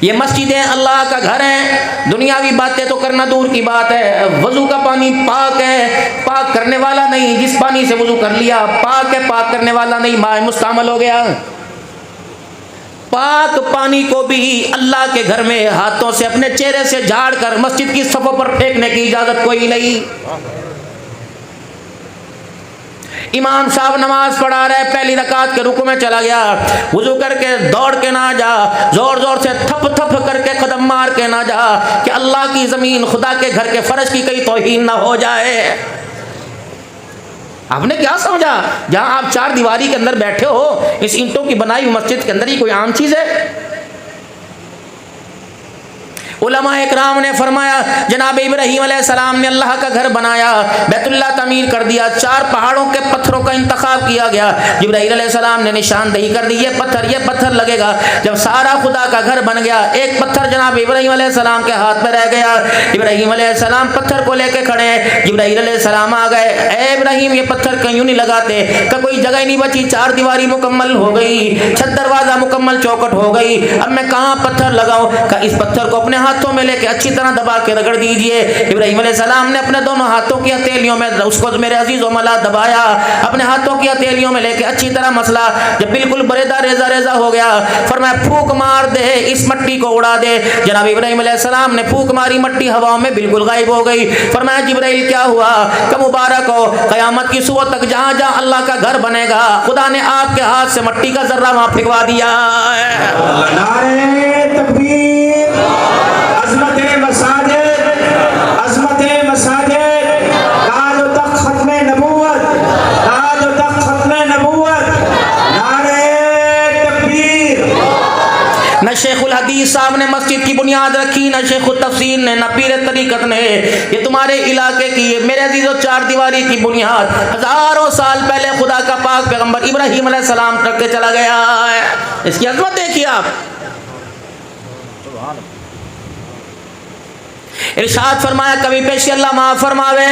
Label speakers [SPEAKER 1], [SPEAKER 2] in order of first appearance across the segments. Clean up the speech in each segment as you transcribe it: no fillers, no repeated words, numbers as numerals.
[SPEAKER 1] یہ مسجدیں اللہ کا گھر ہیں. دنیاوی باتیں تو کرنا دور کی بات ہے. وضو کا پانی پاک ہے, پاک کرنے والا نہیں. جس پانی سے وضو کر لیا پاک ہے, پاک کرنے والا نہیں, ماء مستعمل ہو گیا. پاک پانی کو بھی اللہ کے گھر میں ہاتھوں سے اپنے چہرے سے جھاڑ کر مسجد کی صفوں پر پھینکنے کی اجازت کوئی نہیں. امام صاحب نماز پڑھا رہے, پہلی رکعت کے رکوع میں چلا گیا, وضو کر کے دوڑ کے نہ جا, زور زور سے تھپ تھپ کر کے قدم مار کے نہ جا کہ اللہ کی زمین خدا کے گھر کے فرش کی کہیں توہین نہ ہو جائے. آپ نے کیا سمجھا جہاں آپ چار دیواری کے اندر بیٹھے ہو, اس اینٹوں کی بنائی ہوئی مسجد کے اندر ہی کوئی عام چیز ہے؟ علماء اکرام نے فرمایا جناب ابراہیم علیہ السلام نے اللہ کا گھر بنایا, بیت اللہ تعمیر کر دیا, 4 پہاڑوں کے پتھروں کا انتخاب کیا گیا. جبرائیل علیہ السلام نے نشاندہی کر دی, یہ پتھر لگے گا. جب سارا خدا کا گھر بن گیا, ایک پتھر جناب ابراہیم علیہ السلام کے ہاتھ میں رہ گیا. ابراہیم علیہ السلام پتھر کو لے کے کھڑے ہیں. جبرائیل علیہ السلام آ گئے, اے ابراہیم یہ پتھر کیوں نہیں لگاتے؟ کہ کوئی جگہ نہیں بچی, 4 دیواری مکمل ہو گئی, چھت دروازہ مکمل, چوکٹ ہو گئی, اب میں کہاں پتھر لگاؤں؟ کہ اس پتھر کو اپنے ہاتھوں میں لے کے اچھی طرح دبا کے رگڑ دیجئے. ابراہیم علیہ السلام نے اپنے دونوں ہاتھوں کی ہتھیلیوں میں اس کو میرے عزیز و ملا دبایا, اپنے ہاتھوں کی ہتھیلیوں میں لے کے اچھی طرح مسلا. جب بالکل بریدہ ریزہ ریزہ ہو گیا, فرمایا پھونک مار دے, اس مٹی کو اڑا دے. جناب ابراہیم علیہ السلام نے پھونک ماری, مٹی ہواؤں میں بالکل غائب ہو گئی. فرمایا جبرائیل کیا ہوا؟ کہ مبارک ہو, قیامت کی صبح تک جہاں جہاں اللہ کا گھر بنے گا خدا نے آپ کے ہاتھ سے مٹی کا ذرہ وہاں پھینکوا دیا.
[SPEAKER 2] نعرے تکبیر, عظمت مساجد, عظمت مساجد, تاج و تخت ختم نبوت, تاج و تخت ختم نبوت. نعرے تکبیر.
[SPEAKER 1] نہ شیخ الحدیث صاحب نے مسجد کی بنیاد رکھی, نہ شیخ التفسیر نے, نہ پیر طریقت نے. یہ تمہارے علاقے کی, میرے عزیزو, 4 دیواری کی بنیاد ہزاروں سال پہلے خدا کا پاک پیغمبر ابراہیم علیہ السلام رکھ کے چلا گیا ہے. اس کی عظمت دیکھیے آپ. ارشاد فرمایا, کبھی پیش اللہ معاف فرماوے,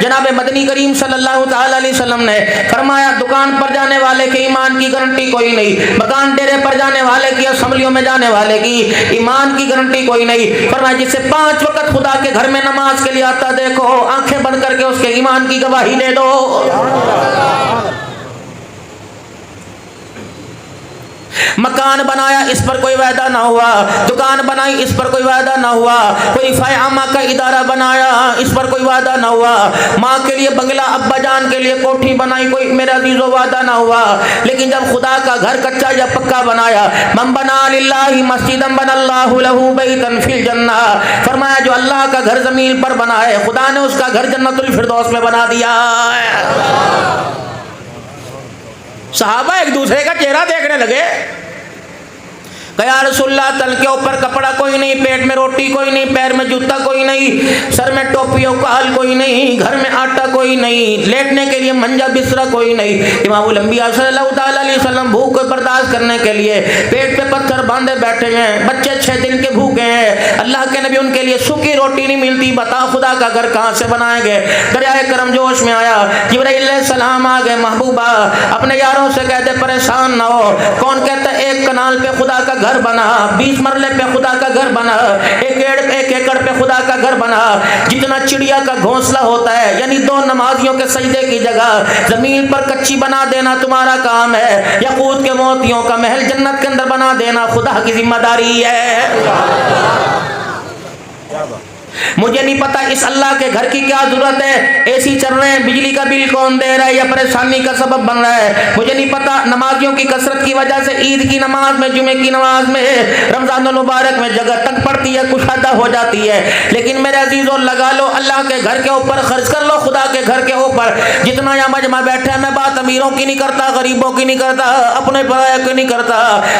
[SPEAKER 1] جناب مدنی کریم صلی اللہ تعالی علیہ وسلم نے فرمایا دکان پر جانے والے کے ایمان کی گارنٹی کوئی نہیں, مکان ڈیرے پر جانے والے کی, اسمبلیوں میں جانے والے کی ایمان کی گارنٹی کوئی نہیں. فرمایا جس سے 5 وقت خدا کے گھر میں نماز کے لیے آتا دیکھو, آنکھیں بند کر کے اس کے ایمان کی گواہی دے دو. مکان بنایا اس پر کوئی وعدہ نہ ہوا, دکان بنائی اس پر کوئی وعدہ نہ ہوا, کوئی رفاع عامہ کا ادارہ بنایا اس پر کوئی وعدہ نہ ہوا, ماں کے لیے بنگلہ, ابا جان کے لیے کوٹھی بنائی, کوئی میرا عزیزو وعدہ نہ ہوا. لیکن جب خدا کا گھر کچا یا پکا بنایا, من بنا للہ مسجدا بنى اللہ لہ بیتا فی الجنہ, فرمایا جو اللہ کا گھر زمین پر بنا ہے خدا نے اس کا گھر جنت الفردوس میں بنا دیا ہے. صحابہ ایک دوسرے کا چہرہ دیکھنے لگے کہ یا رسول اللہ تن کے اوپر کپڑا کوئی نہیں, پیٹ میں روٹی کوئی نہیں, پیر میں جوتا کوئی نہیں, سر میں ٹوپی و کال کوئی نہیں, گھر میں آٹا کوئی نہیں, لیٹنے کے لیے منجا بسترا کوئی نہیں. امام الانبیاء صلی اللہ تعالی علیہ وسلم بھوک کو برداشت کرنے کے لیے پیٹ پہ پتھر باندھے بیٹھے ہیں, بچے 6 دن کے بھوکے ہیں, اللہ کے نبی ان کے لیے سوکھی روٹی نہیں ملتی, بتا خدا کا گھر کہاں سے بنائیں گے؟ دریائے کرم جوش میں آیا, جبرائیل علیہ السلام آ گئے, محبوبہ اپنے یاروں سے کہتے پریشان نہ ہو, کون کہتا ہے 1 کنال پہ خدا کا گھر بنا, 20 مرلے پہ خدا کا گھر بنا, 1 ایکڑ پہ خدا کا گھر بنا, جتنا چڑیا کا گھونسلہ ہوتا ہے, یعنی 2 نمازیوں کے سجدے کی جگہ زمین پر کچی بنا دینا تمہارا کام ہے, یاقوت کے موتیوں کا محل جنت کے اندر بنا دینا خدا کی ذمہ داری ہے. مجھے نہیں پتا اس اللہ کے گھر کی کیا ضرورت ہے, اے سی چل رہے ہیں, بجلی کا بل کون دے رہا ہے یا پریشانی کا سبب بن رہا ہے, مجھے نہیں پتا. نمازیوں کی کثرت کی وجہ سے عید کی نماز میں, جمعے کی نماز میں, رمضان المبارک میں جگہ تنگ پڑتی ہے, کشادہ ہو جاتی ہے. لیکن میرے عزیزوں لگا لو اللہ کے گھر کے اوپر, خرچ کر لو خدا کے گھر کے اوپر. جتنا یہاں مجمع بیٹھے ہیں, میں بات امیروں کی نہیں کرتا, غریبوں کی نہیں کرتا, اپنے پرائے کی نہیں کرتا,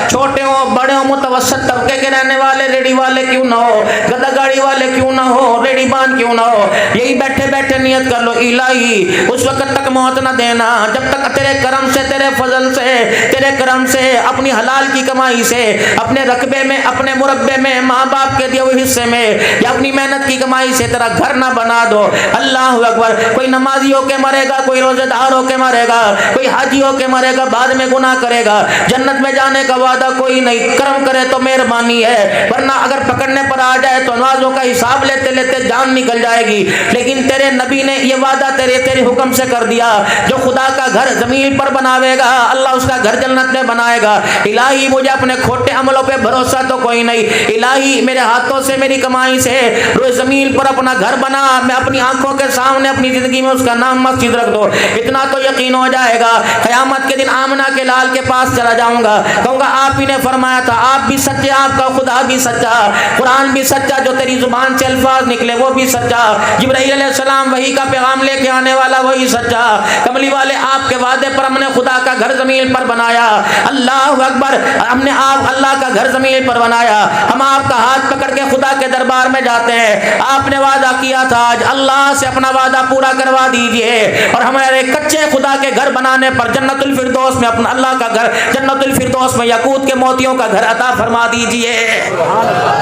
[SPEAKER 1] چھوٹے ہوں بڑے ہوں, متوسط طبقے کے رہنے والے, ریڑھی والے کیوں نہ ہو, گدا گاڑی والے کیوں نہ ہو, ہو, ریڑھی بان کیوں نہ ہو, یہی بیٹھے بیٹھے نیت کر لو, الہی اس وقت تک موت نہ دینا جب تک تیرے کرم سے, تیرے فضل سے, تیرے کرم سے, اپنی حلال کی کمائی سے, اپنے رقبے میں, اپنے مربے میں, ماں باپ کے دیے ہوئے حصے میں, یا اپنی محنت کی کمائی سے تیرا گھر نہ بنا دو. اللہ اکبر. کوئی نمازی ہو کے مرے گا, کوئی روزے دار ہو کے مرے گا, کوئی حاجی ہو کے مرے گا, بعد میں گناہ کرے گا, جنت میں جانے کا وعدہ کوئی نہیں. کرم کرے تو مہربانی ہے, ورنہ اگر پکڑنے پر آ جائے تو نمازوں کا حساب لیتے لیتے جان نکل جائے گی. لیکن تیرے نبی نے یہ وعدہ تیرے حکم سے کر دیا, جو خدا کا گھر زمین پر بناوے گا اللہ اس کا گھر جنت میں بنائے گا. الہی مجھے اپنے کھوٹے عملوں پہ بھروسہ تو کوئی نہیں, الہی میرے ہاتھوں سے, میری کمائی سے روئے زمین پر اپنا گھر بنا, میں اپنی آنکھوں کے سامنے اپنی زندگی میں اس کا نام مسجد رکھ دو. اتنا تو یقین ہو جائے گا, قیامت کے دن آمنہ کے لال کے پاس چلا جاؤں گا, کہوں گا آپ ہی نے فرمایا تھا, آپ بھی سچے, آپ کا خدا بھی سچا, قرآن بھی سچا, جو تیری زبان سے الفاظ نکلے وہ بھی سچا, جبرائیل علیہ السلام وحی کا پیغام لے کے آنے والا وہی سچا. کملی والے آپ کے وعدے پر ہم نے خدا کا گھر زمین پر بنایا. اللہ اکبر. ہم نے آپ اللہ کا گھر زمین پر بنایا, ہم آپ کا ہاتھ پکڑ کے خدا کے دربار میں جاتے ہیں. آپ نے وعدہ کیا تھا, آج اللہ سے اپنا وعدہ پورا کروا دیجئے اور ہمارے کچے خدا کے گھر بنانے پر جنت الفردوس میں اپنا اللہ کا گھر, جنت الفردوس میں یاقوت کے موتیوں کا گھر عطا فرما دیجئے.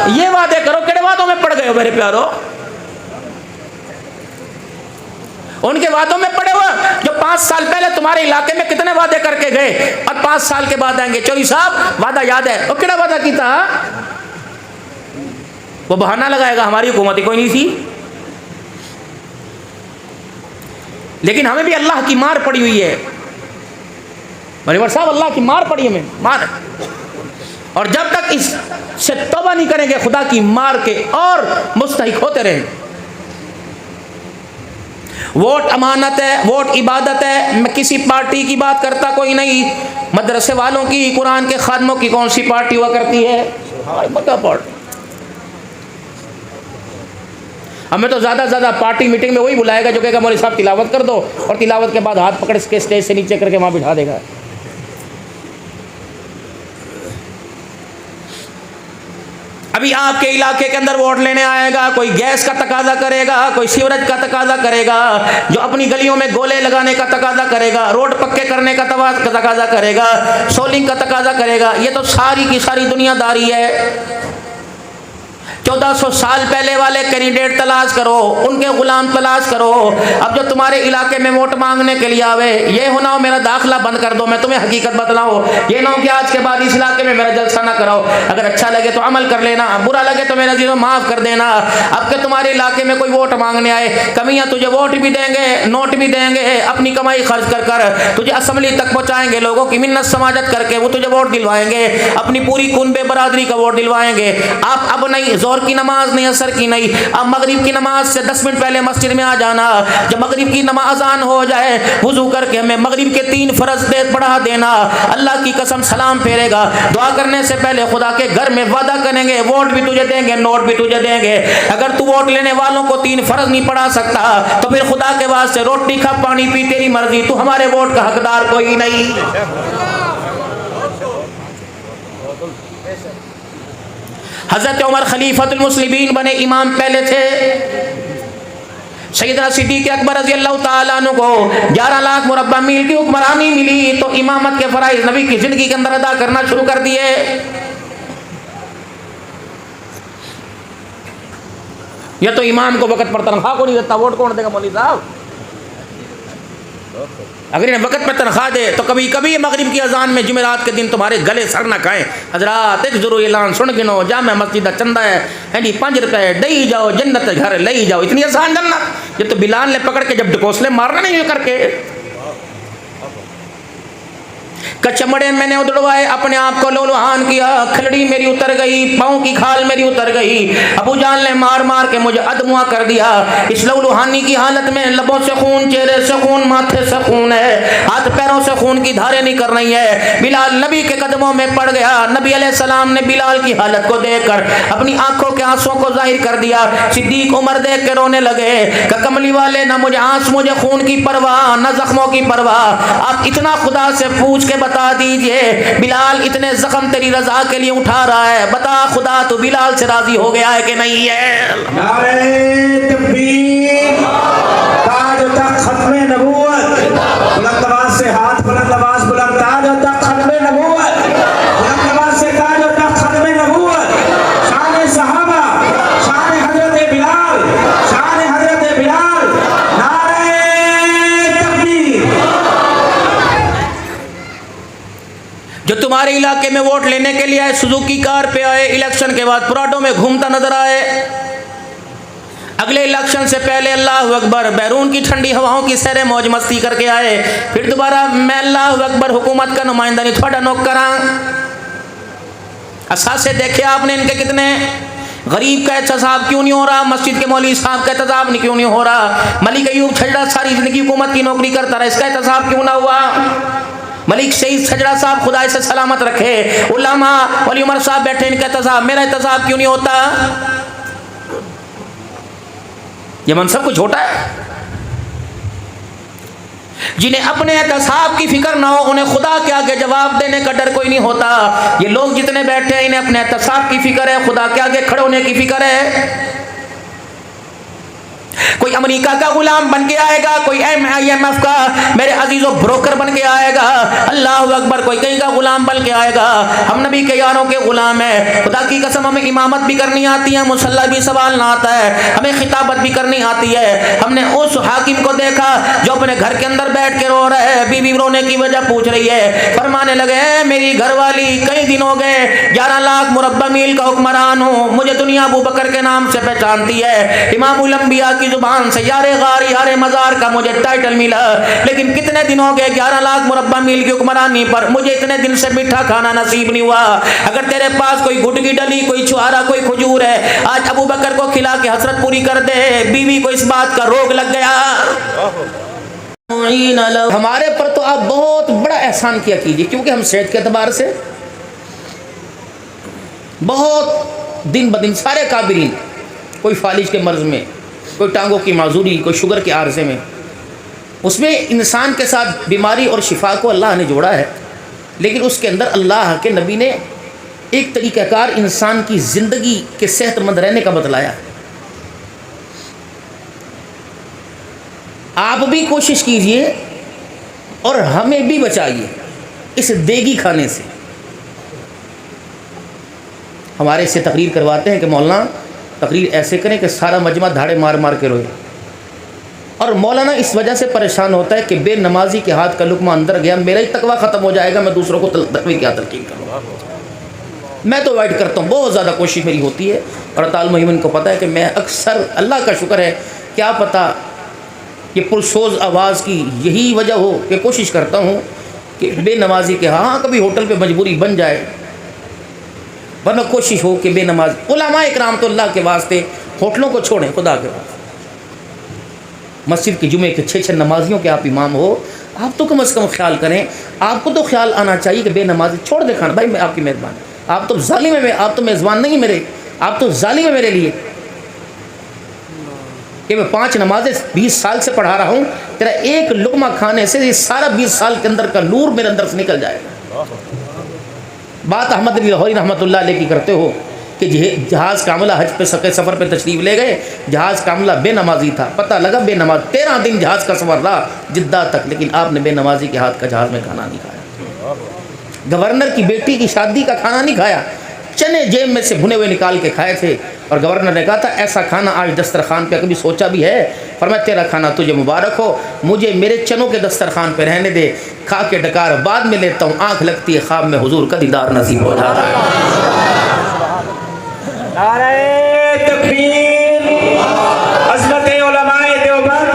[SPEAKER 1] یہ وعدے کرو. کہڑے وعدوں میں پڑ گئے ہو میرے پیارو؟ ان کے وعدوں میں پڑے ہوئے جو 5 سال پہلے تمہارے علاقے میں کتنے وعدے کر کے گئے اور 5 سال کے بعد آئیں گے. چوری صاحب وعدہ یاد ہے؟ وہ کیڑا وعدہ کی تھا؟ وہ بہانہ لگائے گا ہماری حکومت ہی کوئی نہیں تھی. لیکن ہمیں بھی اللہ کی مار پڑی ہوئی ہے منیور صاحب, اللہ کی مار پڑی ہمیں, مار. اور جب تک اس سے توبہ نہیں کریں گے خدا کی مار کے اور مستحق ہوتے رہیں. ووٹ امانت ہے, ووٹ عبادت ہے. میں کسی پارٹی کی بات کرتا کوئی نہیں, مدرسے والوں کی, قرآن کے خادموں کی کون سی پارٹی ہوا کرتی ہے؟ ہمیں تو زیادہ سے زیادہ پارٹی میٹنگ میں وہی بلائے گا جو کہے گا مولوی صاحب تلاوت کر دو, اور تلاوت کے بعد ہاتھ پکڑ کے اسٹیج سے نیچے کر کے وہاں بٹھا دے گا. ابھی آپ کے علاقے کے اندر ووٹ لینے آئے گا, کوئی گیس کا تقاضا کرے گا, کوئی سیوریج کا تقاضا کرے گا, جو اپنی گلیوں میں گولے لگانے کا تقاضا کرے گا, روڈ پکے کرنے کا تقاضا کرے گا, سولنگ کا تقاضا کرے گا. یہ تو ساری کی ساری دنیا داری ہے. 1400 سال پہلے والے کینڈیڈیٹ تلاش کرو, ان کے غلام تلاش کرو. اب جو تمہارے علاقے میں ووٹ مانگنے کے لیے آوے, یہ ہونا ہو میرا داخلہ بند کر دو, میں تمہیں حقیقت بتلاؤں, یہ نہ ہو کہ آج کے بعد اس علاقے میں میرا جلسہ نہ کراؤ, اگر اچھا لگے تو عمل کر لینا, برا لگے تو میرا عزیزو معاف کر دینا. اب کہ تمہارے علاقے میں کوئی ووٹ مانگنے آئے, کمیاں تجھے ووٹ بھی دیں گے, نوٹ بھی دیں گے, اپنی کمائی خرچ کر کر تجھے اسمبلی تک پہنچائیں گے, لوگوں کی منت سماجت کر کے وہ تجھے ووٹ دلوائیں گے, اپنی پوری کنبے برادری کا ووٹ دلوائیں گے. آپ اب نہیں, زور کی نماز نہیں, اثر کی نہیں, اب مغرب کی نماز سے 10 منٹ پہلے مسجد میں آ جانا. جب مغرب کی نماز اذان ہو جائے, وضو کر کے ہمیں مغرب کے 3 فرض پڑھا دینا. اللہ کی قسم سلام پھیرے گا, دعا کرنے سے پہلے خدا کے گھر میں وعدہ کریں گے, ووٹ بھی تجھے دیں گے, نوٹ بھی تجھے دیں گے. اگر تو ووٹ لینے والوں کو 3 فرض نہیں پڑھا سکتا تو پھر خدا کے واسطے روٹی کھا, پانی پی, تیری مرضی, تو ہمارے ووٹ کا حقدار کوئی نہیں. حضرت عمر خلیفۃ المسلمین بنے, امام پہلے تھے. سیدنا صدیق اکبر رضی اللہ تعالیٰ عنہ کو 11 لاکھ مربع میل کی حکمرانی ملی تو امامت کے فرائض نبی کی زندگی کے اندر ادا کرنا شروع کر دیے. یہ تو امام کو وقت پر تنخواہ کو نہیں دیتا, ووٹ کون دے گا مولوی صاحب؟ اگر انہیں وقت پہ تنخواہ دے تو کبھی کبھی مغرب کی اذان میں جمعرات کے دن تمہارے گلے سر نہ کھائیں. حضرات ایک ضرور اعلان سن گنو, جامع مسجد کا چندہ ہے 5 روپے, ڈئی جاؤ جنت گھر لئی جاؤ. اتنی آسان جنت, یہ تو بلال نے پکڑ کے جب ڈکوسلے مارنا نہیں کر کے, کچمڑے میں نے ادڑوائے, اپنے آپ کو لولوہان کیا, کھلڑی میری اتر گئی, پاؤں کی کھال میری اتر گئی. ابو جان نے مار مار کے مجھے ادموا کر دیا. اس لولوہانی کی حالت میں لبوں سے خون, چہرے سے خون, ماتھے سے خون ہے, ہاتھ پیروں سے خون کی دھاریں نہیں کر رہی ہے. بلال نبی کے قدموں میں پڑ گیا. نبی علیہ السلام نے بلال کی حالت کو دیکھ کر اپنی آنکھوں کے آنسوں کو ظاہر کر دیا. صدیق عمر دیکھ کے رونے لگے کہ کملی والے, نہ مجھے خون کی پرواہ, نہ زخموں کی پرواہ, آپ اتنا خدا سے پوچھ کے بتا دیجئے بلال اتنے زخم تیری رضا کے لیے اٹھا رہا ہے، بتا خدا تو بلال سے راضی ہو گیا ہے کہ نہیں ہے؟
[SPEAKER 2] نعرہ تکبیر، تاج و تخت ختم نبوت، بلند آواز سے ہاتھ بلند، آواز بلند، تاج و تخت ختم نبوت، بلند آواز سے تاج و تخت ختم نبوت، شان صحابہ، شان حضرت بلال، شان حضرت بلال، نعرہ تکبیر۔
[SPEAKER 1] جو تمہارے علاقے میں ووٹ لینے کے لیے آئے، سوزوکی کار پہ آئے، الیکشن کے بعد پراڈو میں گھومتا نظر آئے، اگلے الیکشن سے پہلے اللہ اکبر بیرون کی ٹھنڈی ہواؤں کی سیر موج مستی کر کے آئے، پھر دوبارہ میں اللہ اکبر حکومت کا نمائندہ نہیں تھوڑا نوکراں، اثاثے دیکھے آپ نے ان کے کتنے؟ غریب کا احتساب کیوں نہیں ہو رہا؟ مسجد کے مولوی صاحب کا احتساب کیوں نہیں ہو رہا؟ ملک ایوب چھجڑا ساری زندگی حکومت کی نوکری کرتا رہا، اس کا احتساب کیوں نہ ہوا؟ ملک شہید چھجڑا صاحب خدا اسے سلامت رکھے، علماء ولی عمر صاحب بیٹھے، ان کا احتساب، میرا احتساب کیوں نہیں ہوتا؟ یہ منصب کچھ چھوٹا ہے؟ جنہیں اپنے احتساب کی فکر نہ ہو انہیں خدا کے آگے جواب دینے کا ڈر کوئی نہیں ہوتا۔ یہ لوگ جتنے بیٹھے ہیں انہیں اپنے احتساب کی فکر ہے، خدا کے آگے کھڑے ہونے کی فکر ہے۔ کوئی امریکہ کا غلام بن کے آئے گا، کوئی IMF کا میرے عزیزوں بروکر بن کے آئے گا، اللہ اکبر، کوئی کہیں کا غلام بن کے آئے گا۔ ہم نبی کے یاروں کے غلام ہیں، خدا کی قسم ہمیں امامت بھی کرنی آتی ہے، مصلی بھی سنبھالنا آتا ہے، ہمیں خطابت بھی کرنی آتی ہے۔ ہم نے اس حاکم کو دیکھا جو اپنے گھر کے اندر بیٹھ کے رو رہا ہے، بیوی رونے کی وجہ پوچھ رہی ہے، فرمانے لگے میری گھر والی کئی دن ہو گئے 11 لاکھ مربع میل کا حکمران ہوں، مجھے دنیا ابو بکر کے نام سے پہچانتی ہے، امام الانبیاء کی زبان سے یار غار یار مزار کا مجھے ٹائٹل ملا، لیکن کتنے دن ہو گئے 11 لاکھ مربع میل کی حکمرانی پر مجھے اتنے دن سے میٹھا کھانا نصیب نہیں ہوا۔ اگر تیرے پاس کوئی گڑ کی ڈلی، کوئی چھوارا، کوئی کھجور ہے، آج ابو بکر کو کھلا کے حسرت پوری کر دے۔ بیوی کو اس بات کا روگ لگ گیا۔ ہمارے پر تو آپ بہت بڑا احسان کیا کیجیے، کیونکہ ہم صحت کے اعتبار سے بہت دن بدن سارے کابرین، کوئی فالج کے مرض میں، کوئی ٹانگوں کی معذوری، کوئی شوگر کے عارضے میں، اس میں انسان کے ساتھ بیماری اور شفا کو اللہ نے جوڑا ہے، لیکن اس کے اندر اللہ کے نبی نے ایک طریقہ کار انسان کی زندگی کے صحت مند رہنے کا بتلایا۔ آپ بھی کوشش کیجئے اور ہمیں بھی بچائیے اس دیگی کھانے سے۔ ہمارے سے تقریر کرواتے ہیں کہ مولانا تقریر ایسے کریں کہ سارا مجمع دھاڑے مار مار کے روئے، اور مولانا اس وجہ سے پریشان ہوتا ہے کہ بے نمازی کے ہاتھ کا لقمہ اندر گیا، میرا ہی تقویٰ ختم ہو جائے گا، میں دوسروں کو تقویٰ کیا تلقین کروں۔ میں تو اوائڈ کرتا ہوں، بہت زیادہ کوشش میری ہوتی ہے، اور تعالی محمن کو پتہ ہے کہ میں اکثر، اللہ کا شکر ہے، کیا پتہ یہ پرسوز آواز کی یہی وجہ ہو کہ کوشش کرتا ہوں کہ بے نمازی کے ہاں کبھی ہوٹل پہ مجبوری بن جائے، ورنہ کوشش ہو کہ بے نماز علماء اکرام تو اللہ کے واسطے ہوٹلوں کو چھوڑیں، خدا کے واسطے مسجد کے جمعے کے 6 نمازیوں کے آپ امام ہو، آپ تو کم از کم خیال کریں، آپ کو تو خیال آنا چاہیے کہ بے نمازی چھوڑ دے کھانا، بھائی میں آپ کی مہربانی، آپ تو ظالم ہے، آپ تو میزبان نہیں میرے، آپ تو ظالم ہے میرے لیے کہ میں 5 نمازیں 20 سال سے پڑھا رہا ہوں، تیرا ایک لقمہ کھانے سے یہ سارا 20 سال کے اندر کا نور میرے اندر سے نکل جائے گا۔ بات احمد علی لاہوری رحمۃ اللہ علیہ کی کرتے ہو کہ جہاز کاملہ حج پہ سفر پہ تشریف لے گئے، جہاز کاملہ بے نمازی تھا، پتہ لگا بے نماز 13 دن جہاز کا سفر رہا جدہ تک، لیکن آپ نے بے نمازی کے ہاتھ کا جہاز میں کھانا نہیں کھایا، گورنر کی بیٹی کی شادی کا کھانا نہیں کھایا، چنے جیب میں سے بھنے ہوئے نکال کے کھائے تھے، اور گورنر نے کہا تھا ایسا کھانا آج دسترخوان پہ کبھی سوچا بھی ہے؟ فرمایا تیرا کھانا تجھے مبارک ہو، مجھے میرے چنوں کے دسترخوان پہ رہنے دے، کھا کے ڈکار بعد میں لیتا ہوں، آنکھ لگتی ہے خواب میں حضور کا دیدار نصیب ہو جاتا ہے۔
[SPEAKER 2] نعرہ تکبیر، عظمت علماء دیوبند،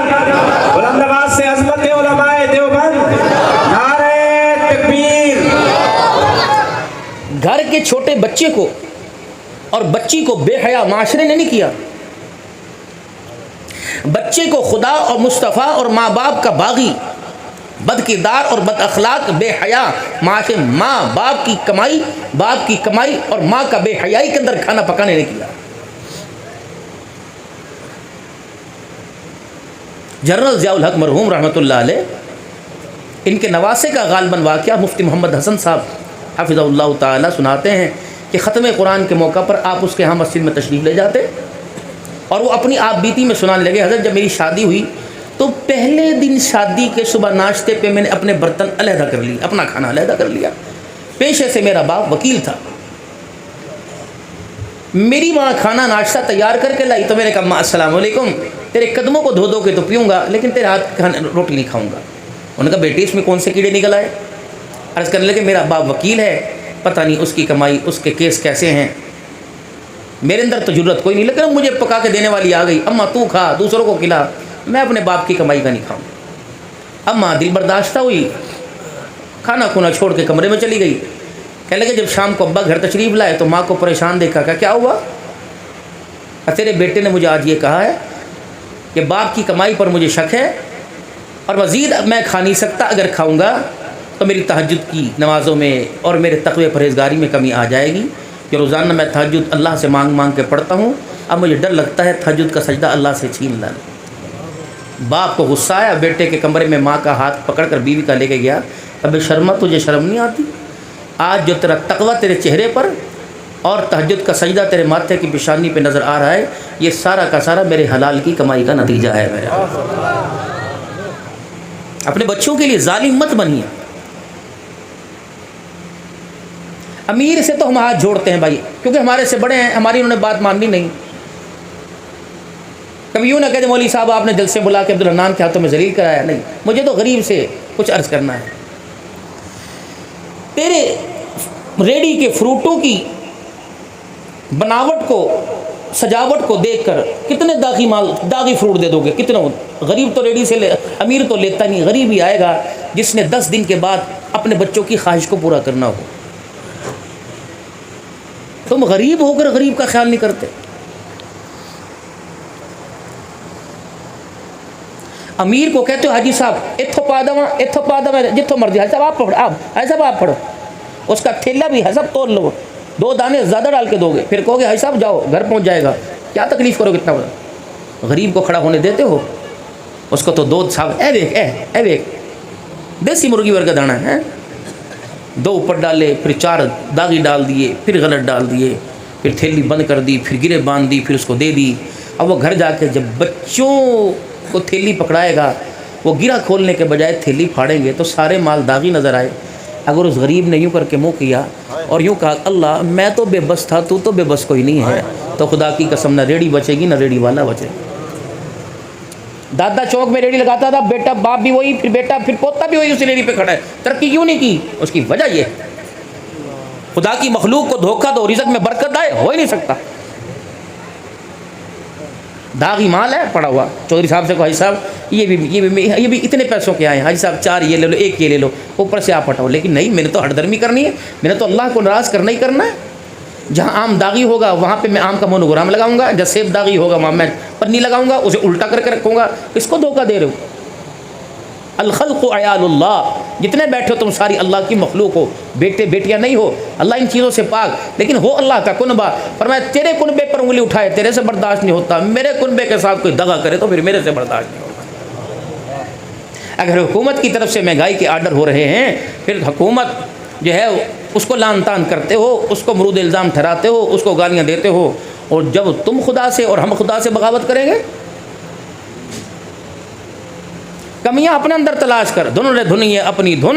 [SPEAKER 2] بلند آواز سے عظمت علماء دیوبند، نعرہ تکبیر۔
[SPEAKER 1] گھر کے چھوٹے بچے کو اور بچی کو بے حیا معاشرے نے نہیں کیا، بچے کو خدا اور مصطفیٰ اور ماں باپ کا باغی، بد کردار اور بد اخلاق، بے حیا معاشرے، ماں باپ کی کمائی اور ماں کا بے حیائی کے اندر کھانا پکانے نے کیا۔ جنرل ضیاء الحق مرحوم رحمۃ اللہ علیہ ان کے نواسے کا غالباً واقعہ مفتی محمد حسن صاحب حفظہ اللہ تعالی سناتے ہیں کہ ختم قرآن کے موقع پر آپ اس کے ہاں مسجد میں تشریف لے جاتے اور وہ اپنی آپ بیتی میں سنانے لگے، حضرت جب میری شادی ہوئی تو پہلے دن شادی کے صبح ناشتے پہ میں نے اپنے برتن علیحدہ کر لی، اپنا کھانا علیحدہ کر لیا۔ پیشے سے میرا باپ وکیل تھا، میری ماں کھانا ناشتہ تیار کر کے لائی تو میں نے کہا ماں السلام علیکم، تیرے قدموں کو دھو دھو کے تو پیوں گا لیکن تیرے ہاتھ روٹی نہیں کھاؤں گا۔ انہوں نے کہا بیٹی اس میں کون سے کیڑے نکل آئے؟ عرض کرنے لگے میرا باپ وکیل ہے، پتہ نہیں اس کی کمائی اس کے کیس کیسے ہیں، میرے اندر تو جرت کوئی نہیں، لیکن مجھے پکا کے دینے والی آ گئی، اماں تو کھا دوسروں کو کھلا، میں اپنے باپ کی کمائی کا نہیں کھاؤں۔ اماں دل برداشتہ ہوئی، کھانا کھونا چھوڑ کے کمرے میں چلی گئی۔ کہنے لگے جب شام کو ابا گھر تشریف لائے تو ماں کو پریشان دیکھا، کیا ہوا؟ تیرے بیٹے نے مجھے آج یہ کہا ہے کہ باپ کی کمائی پر مجھے شک ہے اور مزید میں کھا نہیں سکتا، اگر کھاؤں گا تو میری تہجد کی نمازوں میں اور میرے تقوی پرہیزگاری میں کمی آ جائے گی کہ روزانہ میں تہجد اللہ سے مانگ مانگ کے پڑھتا ہوں، اب مجھے ڈر لگتا ہے تہجد کا سجدہ اللہ سے چھین لانا۔ باپ کو غصہ آیا، بیٹے کے کمرے میں ماں کا ہاتھ پکڑ کر بیوی کا لے کے گیا، اب شرما تجھے شرم نہیں آتی؟ آج جو تیرا تقوی تیرے چہرے پر اور تہجد کا سجدہ تیرے ماتھے کی پیشانی پہ نظر آ رہا ہے، یہ سارا کا سارا میرے حلال کی کمائی کا نتیجہ ہے۔ اپنے بچوں کے لیے ظالم مت بنیے۔ امیر سے تو ہم ہاتھ جوڑتے ہیں بھائی، کیونکہ ہمارے سے بڑے ہیں، ہماری انہوں نے بات ماننی نہیں۔ کبھی یوں نہ کہتے مولوی صاحب آپ نے جلسے بلا کے عبدالرحمن کے ہاتھوں میں ذلیل کرایا، نہیں، مجھے تو غریب سے کچھ عرض کرنا ہے۔ تیرے ریڑی کے فروٹوں کی بناوٹ کو سجاوٹ کو دیکھ کر کتنے داغی فروٹ دے دو گے؟ کتنے؟ غریب تو ریڑی سے امیر تو لیتا نہیں، غریب ہی آئے گا جس نے 10 دن کے بعد اپنے بچوں کی خواہش کو پورا کرنا ہو۔ تم غریب ہو کر غریب کا خیال نہیں کرتے۔ امیر کو کہتے ہو حاجی صاحب اتھو پا دوا جتھو مرضی، حاجی صاحب آپ پڑھو، حاجی صاحب آپ پڑھو، اس کا تھیلا بھی حسب توڑ لو، 2 دانے زیادہ ڈال کے دو گے، پھر کہو گے حاجی صاحب جاؤ گھر پہنچ جائے گا، کیا تکلیف کرو کتنا بڑا؟ غریب کو کھڑا ہونے دیتے ہو؟ اس کو تو 2 صاحب اے دیکھ دیسی مرغی ورگا دانا ہے، 2 اوپر ڈالے، پھر 4 داغی ڈال دیے، پھر غلط ڈال دیے، پھر تھیلی بند کر دی، پھر گرے باندھ دی، پھر اس کو دے دی۔ اب وہ گھر جا کے جب بچوں کو تھیلی پکڑائے گا، وہ گرا کھولنے کے بجائے تھیلی پھاڑیں گے تو سارے مال داغی نظر آئے۔ اگر اس غریب نے یوں کر کے منہ کیا اور یوں کہا اللہ میں تو بے بس تھا، تو بے بس کوئی نہیں ہے، تو خدا کی قسم نہ ریڑھی بچے گی نہ ریڑھی والا بچے گا۔ دادا چوک میں ریڑھی لگاتا تھا، بیٹا باپ بھی وہی، پھر بیٹا پھر پوتا بھی وہی اسی ریڑھی پہ کھڑا ہے، ترقی کیوں نہیں کی؟ اس کی وجہ یہ ہے خدا کی مخلوق کو دھوکہ دو، رزق میں برکت آئے، ہو ہی نہیں سکتا۔ داغی مال ہے پڑا ہوا، چودھری صاحب سے کہو حاجی صاحب یہ بھی اتنے پیسوں کے آئے ہیں، حاجی صاحب 4 یہ لے لو، 1 یہ لے لو، اوپر سے آپ ہٹاؤ، لیکن نہیں، میں نے تو ہٹ درمی کرنی ہے، میں نے تو اللہ کو ناراض کرنا ہی کرنا ہے۔ جہاں آم داغی ہوگا وہاں پہ میں آم کا مونوگرام لگاؤں گا، جہاں سیب داغی ہوگا وہاں میں پنی لگاؤں گا، اسے الٹا کر کے رکھوں گا۔ اس کو دھوکہ دے رہے ہو۔ الخلق عیال اللہ، جتنے بیٹھے ہو تم ساری اللہ کی مخلوق ہو، بیٹے بیٹیاں نہیں ہو، اللہ ان چیزوں سے پاک، لیکن ہو اللہ کا کنبہ۔ فرمایا تیرے کنبے پر انگلی اٹھائے تیرے سے برداشت نہیں ہوتا، میرے کنبے کے ساتھ کوئی دغا کرے تو پھر میرے سے برداشت نہیں ہوتا۔ اگر حکومت کی طرف سے مہنگائی کے آرڈر ہو رہے ہیں، پھر حکومت جو ہے اس کو لان تان کرتے ہو، اس کو مرود الزام ٹھہراتے ہو، اس کو گالیاں دیتے ہو، اور جب تم خدا سے اور ہم خدا سے بغاوت کریں گے، کمیاں اپنے اندر تلاش کر، دھن رے دھنی ہے اپنی دھن،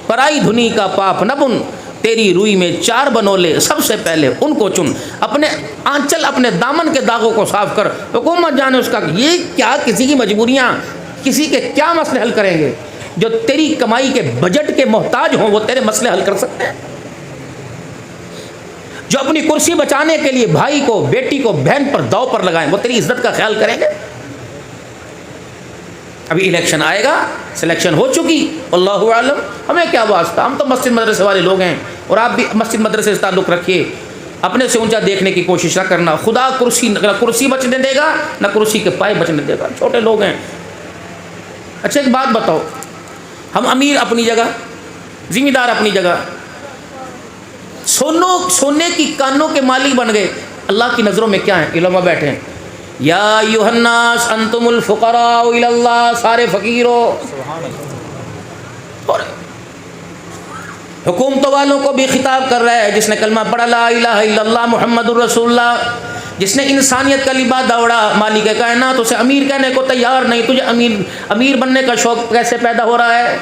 [SPEAKER 1] پرائی دھنی کا پاپ نہ بن، تیری روئی میں 4 بنولے سب سے پہلے ان کو چن، اپنے آنچل اپنے دامن کے داغوں کو صاف کر۔ حکومت جانے اس کا یہ کیا کسی کی مجبوریاں، کسی کے کیا مسئلے حل کریں گے؟ جو تیری کمائی کے بجٹ کے محتاج ہوں وہ تیرے مسئلے حل کر سکتے ہیں؟ جو اپنی کرسی بچانے کے لیے بھائی کو بیٹی کو بہن پر داؤ پر لگائیں وہ تیری عزت کا خیال کریں گے؟ ابھی الیکشن آئے گا، سلیکشن ہو چکی، اللہ عالم، ہمیں کیا واسطہ، ہم تو مسجد مدرسے والے لوگ ہیں، اور آپ بھی مسجد مدرسے سے تعلق رکھیے، اپنے سے اونچا دیکھنے کی کوشش نہ کرنا۔ خدا کرسی بچنے دے گا نہ کرسی کے پائے بچنے دے گا، چھوٹے لوگ ہیں۔ اچھا ایک بات بتاؤ، ہم امیر اپنی جگہ، ذمہ دار اپنی جگہ، سونے کی کانوں کے مالک بن گئے، اللہ کی نظروں میں کیا ہیں؟ علماء بیٹھے ہیں، یا ایھا الناس انتم الفقراء الی اللہ، سارے فقیر ہو، اور حکومتوں والوں کو بھی خطاب کر رہا ہے، جس نے کلمہ پڑھا لا الہ الا اللہ محمد الرسول اللہ، جس نے انسانیت کا لباس دوڑا، مالک کائنات اسے امیر کہنے کو تیار نہیں، تجھے امیر بننے کا شوق کیسے پیدا ہو رہا ہے؟